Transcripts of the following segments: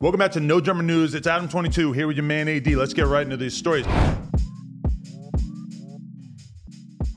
Welcome back to No Drummer News. It's Adam22 here with your man AD. Let's get right into these stories.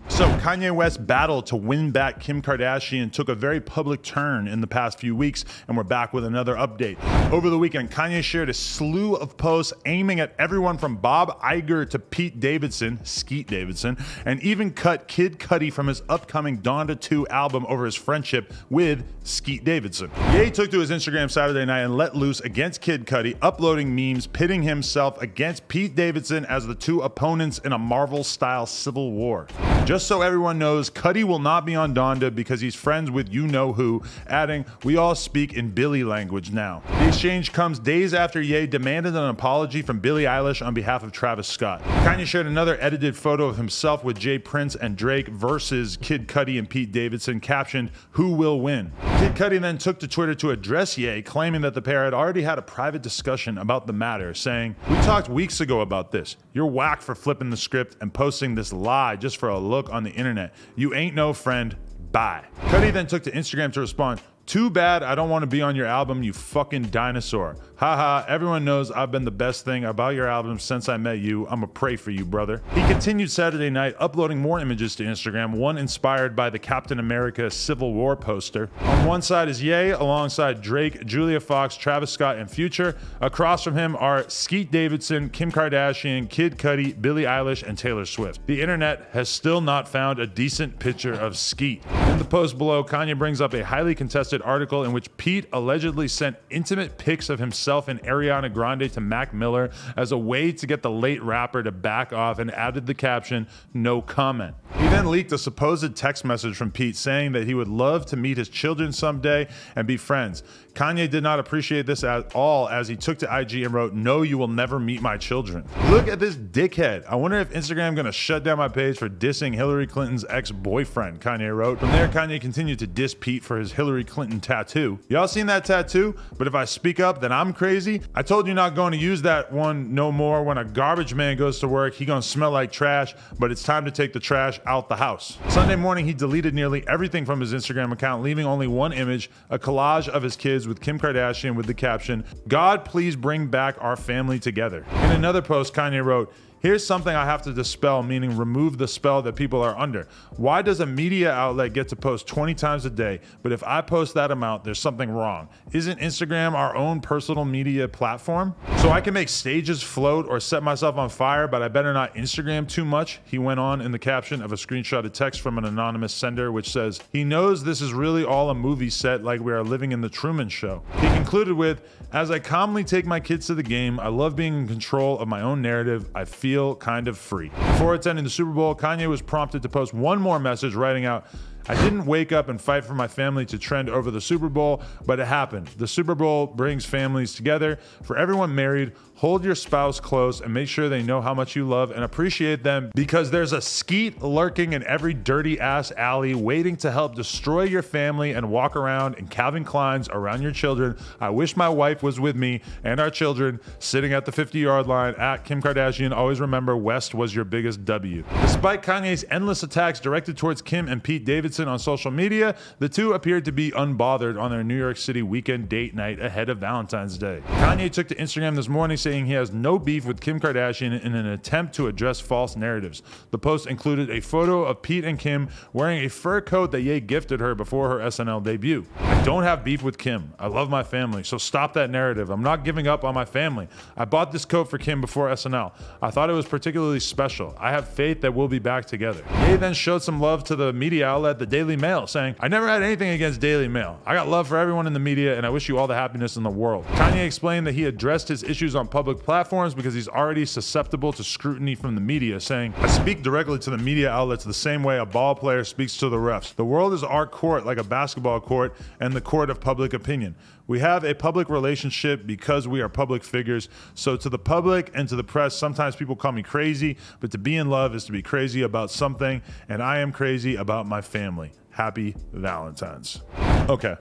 So Kanye West's battle to win back Kim Kardashian took a very public turn in the past few weeks, and we're back with another update. Over the weekend, Kanye shared a slew of posts aiming at everyone from Bob Iger to Pete Davidson, Skeet Davidson, and even cut Kid Cudi from his upcoming Donda 2 album over his friendship with Skeet Davidson. Ye took to his Instagram Saturday night and let loose against Kid Cudi, uploading memes pitting himself against Pete Davidson as the two opponents in a Marvel-style civil war. Just so everyone knows, Cudi will not be on Donda because he's friends with you-know-who, adding, "We all speak in Billy language now." The exchange comes days after Ye demanded an apology from Billie Eilish on behalf of Travis Scott. Kanye shared another edited photo of himself with Jay Prince and Drake versus Kid Cudi and Pete Davidson, captioned, "Who will win?" Kid Cudi then took to Twitter to address Ye, claiming that the pair had already had a private discussion about the matter, saying, "We talked weeks ago about this. You're whack for flipping the script and posting this lie just for a look on the internet. You ain't no friend. Bye." Cudi then took to Instagram to respond, "Too bad I don't want to be on your album, you fucking dinosaur. Haha, everyone knows I've been the best thing about your album since I met you. I'ma pray for you, brother." He continued Saturday night uploading more images to Instagram, one inspired by the Captain America Civil War poster. On one side is Ye alongside Drake, Julia Fox, Travis Scott, and Future. Across from him are Skeet Davidson, Kim Kardashian, Kid Cudi, Billie Eilish, and Taylor Swift. The internet has still not found a decent picture of Skeet. In the post below, Kanye brings up a highly contested article in which Pete allegedly sent intimate pics of himself and Ariana Grande to Mac Miller as a way to get the late rapper to back off, and added the caption, "No comment." He then leaked a supposed text message from Pete saying that he would love to meet his children someday and be friends. Kanye did not appreciate this at all, as he took to IG and wrote, "No, you will never meet my children." Look at this dickhead. I wonder if Instagram gonna shut down my page for dissing Hillary Clinton's ex-boyfriend, Kanye wrote. From there, Kanye continued to diss Pete for his Hillary Clinton tattoo. Y'all seen that tattoo? But if I speak up, then I'm crazy? I told you not going to use that one no more. When a garbage man goes to work, he gonna smell like trash, but it's time to take the trash out the house. Sunday morning, he deleted nearly everything from his Instagram account, leaving only one image, a collage of his kids with Kim Kardashian with the caption, "God, please bring back our family together." In another post, Kanye wrote, "Here's something I have to dispel," meaning remove the spell that people are under. "Why does a media outlet get to post 20 times a day, but if I post that amount, there's something wrong? Isn't Instagram our own personal media platform? So I can make stages float or set myself on fire, but I better not Instagram too much," he went on in the caption of a screenshotted text from an anonymous sender, which says, "He knows this is really all a movie set, like we are living in the Truman Show." He concluded with, "As I calmly take my kids to the game, I love being in control of my own narrative. I feel kind of free." Before attending the Super Bowl, Kanye was prompted to post one more message, writing out, "I didn't wake up and fight for my family to trend over the Super Bowl, but it happened. The Super Bowl brings families together. For everyone married, hold your spouse close and make sure they know how much you love and appreciate them, because there's a Skeet lurking in every dirty ass alley waiting to help destroy your family and walk around in Calvin Klein's around your children. I wish my wife was with me and our children sitting at the 50-yard line at Kim Kardashian. Always remember, West was your biggest W." Despite Kanye's endless attacks directed towards Kim and Pete Davidson on social media, the two appeared to be unbothered on their New York City weekend date night ahead of Valentine's Day. Kanye took to Instagram this morning saying he has no beef with Kim Kardashian in an attempt to address false narratives. The post included a photo of Pete and Kim wearing a fur coat that Ye gifted her before her SNL debut. "I don't have beef with Kim. I love my family, so stop that narrative. I'm not giving up on my family. I bought this coat for Kim before SNL. I thought it was particularly special. I have faith that we'll be back together." Ye then showed some love to the media outlet, the Daily Mail, saying, "I never had anything against Daily Mail. I got love for everyone in the media, and I wish you all the happiness in the world." Kanye explained that he addressed his issues on public platforms because he's already susceptible to scrutiny from the media, saying, "I speak directly to the media outlets the same way a ball player speaks to the refs. The world is our court, like a basketball court, and the court of public opinion. We have a public relationship because we are public figures. So to the public and to the press, sometimes people call me crazy, but to be in love is to be crazy about something, and I am crazy about my family. Happy Valentine's." Okay,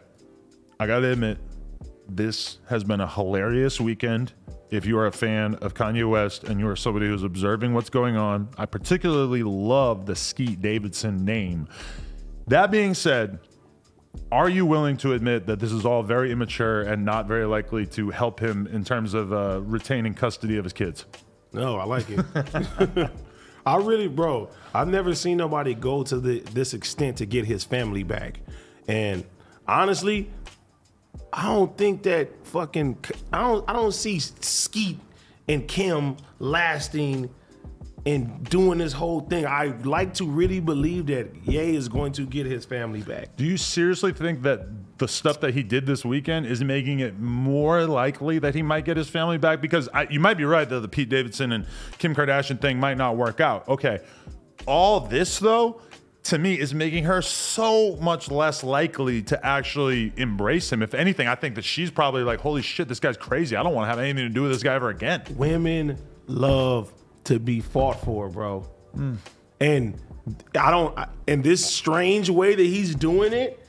I gotta admit, this has been a hilarious weekend. If you are a fan of Kanye West and you are somebody who's observing what's going on, I particularly love the Skeet Davidson name. That being said, Are you willing to admit that this is all very immature and not very likely to help him in terms of retaining custody of his kids? No, I like it. I really, bro, I've never seen nobody go to this extent to get his family back. And honestly, I don't think that I don't see Skeet and Kim lasting and doing this whole thing. I like to really believe that Ye is going to get his family back. Do you seriously think that the stuff that he did this weekend is making it more likely that he might get his family back? Because you might be right that the Pete Davidson and Kim Kardashian thing might not work out. Okay, all this though, to me, is making her so much less likely to actually embrace him. If anything, I think that she's probably like, holy shit, this guy's crazy. I don't want to have anything to do with this guy ever again. Women love to be fought for, bro. And and this strange way that he's doing it,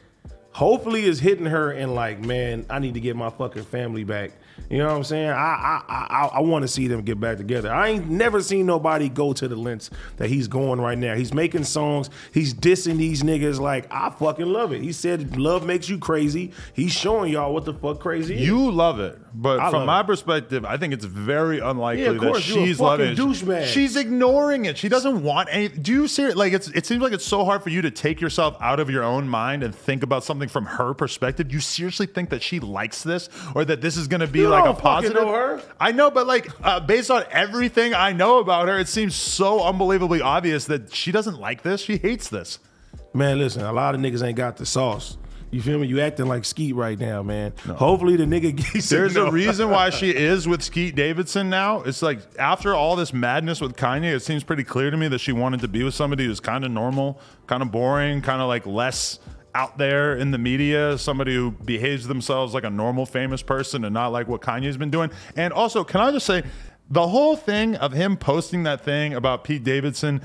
hopefully is hitting her and like, man, I need to get my fucking family back. You know what I'm saying? I want to see them get back together. I ain't never seen nobody go to the lengths that he's going right now. He's making songs. He's dissing these niggas like, I fucking love it. He said love makes you crazy. He's showing y'all what the fuck crazy is. You love it. But from my perspective, I think it's very unlikely that she's loving it. Douchebag. She's ignoring it. She doesn't want any. Do you see it? Like, it seems like it's so hard for you to take yourself out of your own mind and think about something from her perspective. You seriously think that she likes this, or that this is going to be like a positive? Know her. I know, but like based on everything I know about her, it seems so unbelievably obvious that she doesn't like this. She hates this. Man, listen, a lot of niggas ain't got the sauce. You feel me? You acting like Skeet right now, man. No. Hopefully the nigga gets There's a reason why she is with Skeet Davidson now. It's like after all this madness with Kanye, it seems pretty clear to me that she wanted to be with somebody who's kind of normal, kind of boring, kind of like less out there in the media, somebody who behaves themselves like a normal famous person and not like what Kanye's been doing. And also, can I just say, the whole thing of him posting that thing about Pete Davidson,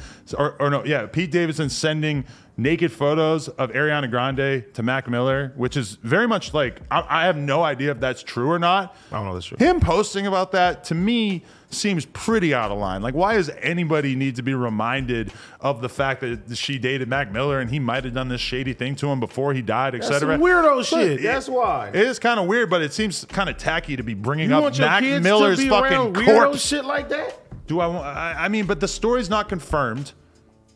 Pete Davidson sending naked photos of Ariana Grande to Mac Miller, which is very much like, I have no idea if that's true or not. I don't know if that's true. Him posting about that, to me, seems pretty out of line. Like, why does anybody need to be reminded of the fact that she dated Mac Miller and he might have done this shady thing to him before he died, etc.? That's some weirdo shit. That's why. It is kind of weird, but it seems kind of tacky to be bringing up Mac Miller's to be fucking weirdo corpse. Shit like that? I mean, but the story's not confirmed,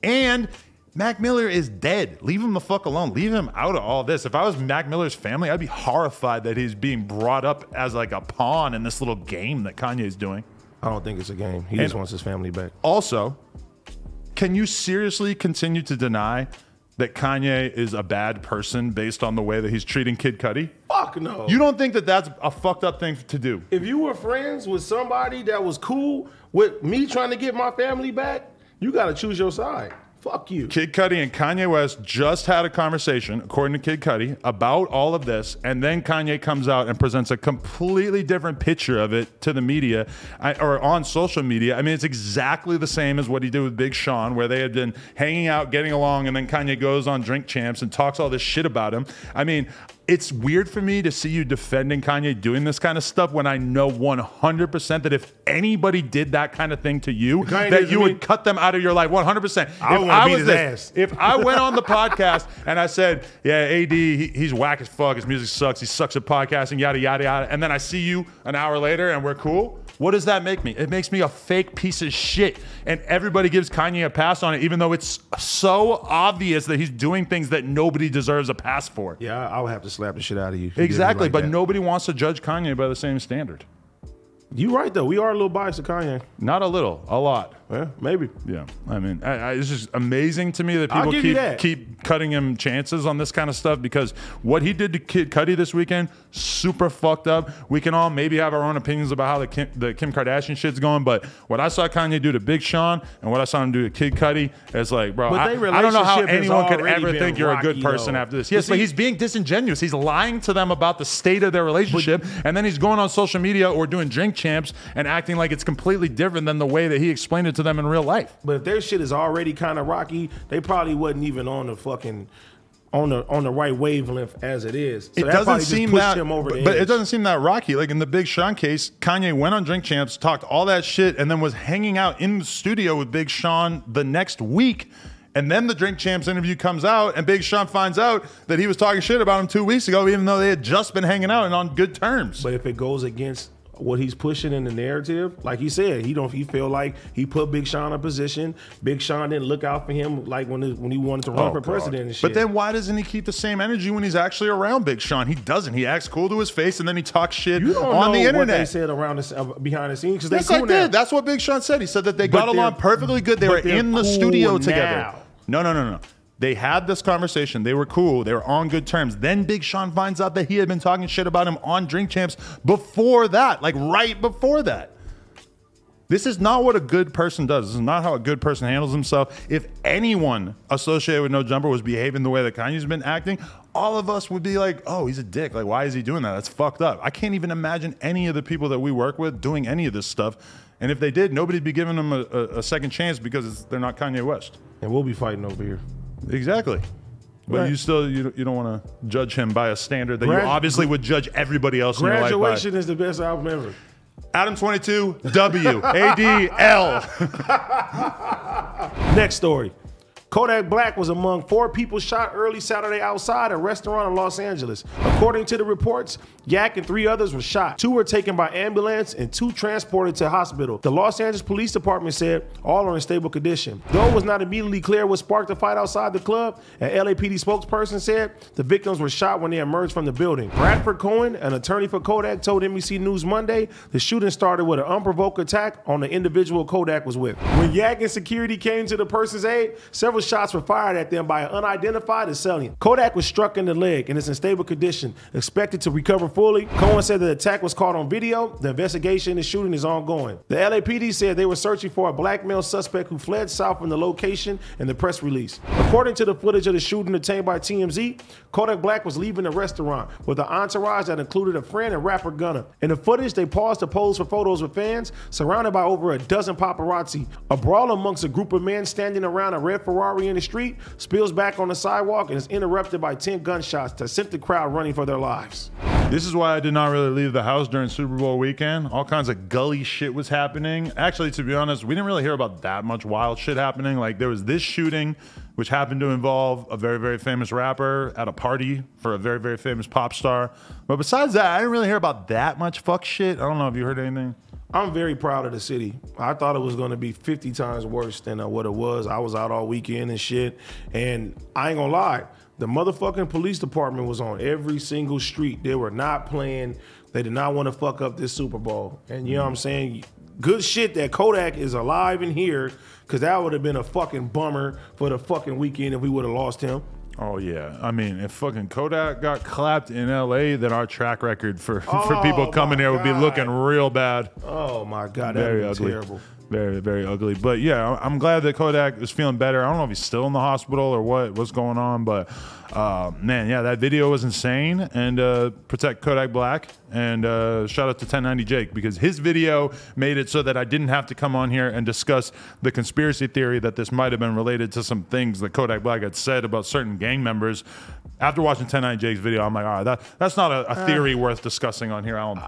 and Mac Miller is dead. Leave him the fuck alone. Leave him out of all this. If I was Mac Miller's family, I'd be horrified that he's being brought up as like a pawn in this little game that Kanye's doing. I don't think it's a game. He just wants his family back. Also, can you seriously continue to deny that Kanye is a bad person based on the way that he's treating Kid Cudi? Fuck no. You don't think that that's a fucked up thing to do? If you were friends with somebody that was cool with me trying to get my family back, you got to choose your side. Fuck you. Kid Cudi and Kanye West just had a conversation, according to Kid Cudi, about all of this, and then Kanye comes out and presents a completely different picture of it to the media, or on social media. I mean, it's exactly the same as what he did with Big Sean, where they had been hanging out, getting along, and then Kanye goes on Drink Champs and talks all this shit about him. I mean, it's weird for me to see you defending Kanye doing this kind of stuff when I know 100% that if anybody did that kind of thing to you, that you would cut them out of your life 100%. If I went on the podcast and I said, yeah, AD, he's whack as fuck, his music sucks, he sucks at podcasting, yada, yada, yada, and then I see you an hour later and we're cool, what does that make me? It makes me a fake piece of shit. And everybody gives Kanye a pass on it, even though it's so obvious that he's doing things that nobody deserves a pass for. Yeah, I would have to slap the shit out of you. Exactly, like but that. Nobody wants to judge Kanye by the same standard. You right, though. We are a little biased to Kanye. Not a little, a lot. Yeah, maybe. Yeah, I mean, it's just amazing to me that people keep cutting him chances on this kind of stuff, because what he did to Kid Cudi this weekend, super fucked up. We can all maybe have our own opinions about how the Kim Kardashian shit's going, but what I saw Kanye do to Big Sean and what I saw him do to Kid Cudi, it's like, bro, I don't know how anyone could ever think you're a good person after this. Yes, but he's being disingenuous. He's lying to them about the state of their relationship, and then he's going on social media or doing Drink Champs and acting like it's completely different than the way that he explained it to them in real life. But if their shit is already kind of rocky, they probably wasn't even on the fucking on the right wavelength as it is. So it doesn't seem that, but it doesn't seem that rocky. Like in the Big Sean case, Kanye went on Drink Champs, talked all that shit, and then was hanging out in the studio with Big Sean the next week. And then the Drink Champs interview comes out, and Big Sean finds out that he was talking shit about him 2 weeks ago, even though they had just been hanging out and on good terms. But if it goes against what he's pushing in the narrative, like he said, he feel like he put Big Sean in a position. Big Sean didn't look out for him like when he wanted to run for president and shit. But then why doesn't he keep the same energy when he's actually around Big Sean? He doesn't. He acts cool to his face, and then he talks shit on the internet. What they said around behind the scenes, because yes, I did. That's what Big Sean said. He said that they got along perfectly good. They were in the studio together. No. They had this conversation. They were cool. They were on good terms. Then Big Sean finds out that he had been talking shit about him on Drink Champs before that, like right before that. This is not what a good person does. This is not how a good person handles himself. If anyone associated with No Jumper was behaving the way that Kanye's been acting, all of us would be like, oh, he's a dick. Like, why is he doing that? That's fucked up. I can't even imagine any of the people that we work with doing any of this stuff. And if they did, nobody'd be giving them a second chance because they're not Kanye West. And we'll be fighting over here. Exactly. But you don't want to judge him by a standard that you obviously would judge everybody else in your life by. Graduation is the best album ever. Adam22 AD. Next story. Kodak Black was among 4 people shot early Saturday outside a restaurant in Los Angeles. According to the reports, Yak and 3 others were shot. 2 were taken by ambulance and 2 transported to hospital. The Los Angeles Police Department said all are in stable condition. Though it was not immediately clear what sparked the fight outside the club, an LAPD spokesperson said the victims were shot when they emerged from the building. Bradford Cohen, an attorney for Kodak, told NBC News Monday the shooting started with an unprovoked attack on the individual Kodak was with. When Yak and security came to the person's aid, several shots were fired at them by an unidentified assailant. Kodak was struck in the leg and is in stable condition, expected to recover fully. Cohen said the attack was caught on video. The investigation into shooting is ongoing. The LAPD said they were searching for a black male suspect who fled south from the location in the press release. According to the footage of the shooting obtained by TMZ, Kodak Black was leaving the restaurant with an entourage that included a friend and rapper Gunna. In the footage, they paused to pose for photos with fans, surrounded by over a dozen paparazzi. A brawl amongst a group of men standing around a red Ferrari in the street spills back on the sidewalk and is interrupted by 10 gunshots that sent the crowd running for their lives. This is why I did not really leave the house during Super Bowl weekend. All kinds of gully shit was happening. Actually, to be honest, we didn't really hear about that much wild shit happening. Like, there was this shooting, which happened to involve a very, very famous rapper at a party for a very, very famous pop star. But besides that, I didn't really hear about that much fuck shit. I don't know if you heard anything. I'm very proud of the city. I thought it was going to be 50 times worse than what it was. I was out all weekend and shit. And I ain't gonna lie, the motherfucking police department was on every single street. They were not playing. They did not want to fuck up this Super Bowl. And you know what I'm saying? Good shit that Kodak is alive and here, because that would have been a fucking bummer for the fucking weekend if we would have lost him. Oh, yeah. I mean, if fucking Kodak got clapped in L.A., then our track record for people coming there would be looking real bad. Oh, my God. That would be terrible. Very, very ugly. But, yeah, I'm glad that Kodak is feeling better. I don't know if he's still in the hospital or what's going on. But, man, yeah, that video was insane. And protect Kodak Black. And shout out to 1090 Jake, because his video made it so that I didn't have to come on here and discuss the conspiracy theory that this might have been related to some things that Kodak Black had said about certain gang members. After watching 1090 Jake's video, I'm like, all right, that's not a theory worth discussing on here. I don't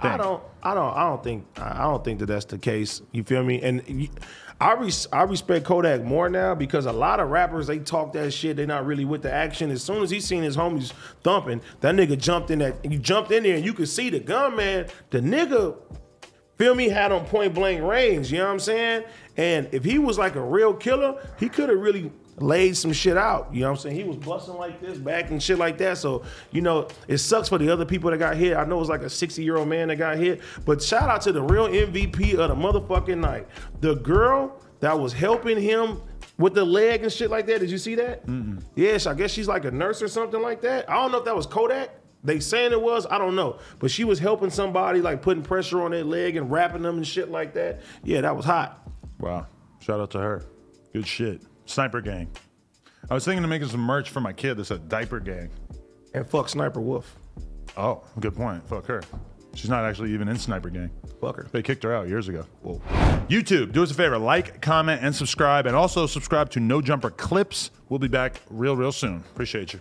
think. I don't think that that's the case. You feel me? And I respect Kodak more now, because a lot of rappers, they talk that shit. They're not really with the action. As soon as he seen his homies thumping, that nigga jumped in there, and you could see the gunman. The nigga, feel me, had on point blank range. You know what I'm saying? And if he was like a real killer, he could have really laid some shit out. You know what I'm saying? He was busting like this back and shit like that. So, you know, it sucks for the other people that got hit. I know it was like a 60-year-old man that got hit, but shout out to the real MVP of the motherfucking night. The girl that was helping him with the leg and shit like that. Did you see that? Mm-mm. Yes, I guess she's like a nurse or something like that. I don't know if that was Kodak. They saying it was, I don't know. But she was helping somebody, like putting pressure on their leg and wrapping them and shit like that. Yeah, that was hot. Wow. Shout out to her. Good shit. Sniper Gang. I was thinking of making some merch for my kid that said Diaper Gang. And fuck Sniper Wolf. Oh, good point. Fuck her. She's not actually even in Sniper Gang. Fuck her. They kicked her out years ago. Whoa. YouTube, do us a favor. Like, comment, and subscribe. And also subscribe to No Jumper Clips. We'll be back real soon. Appreciate you.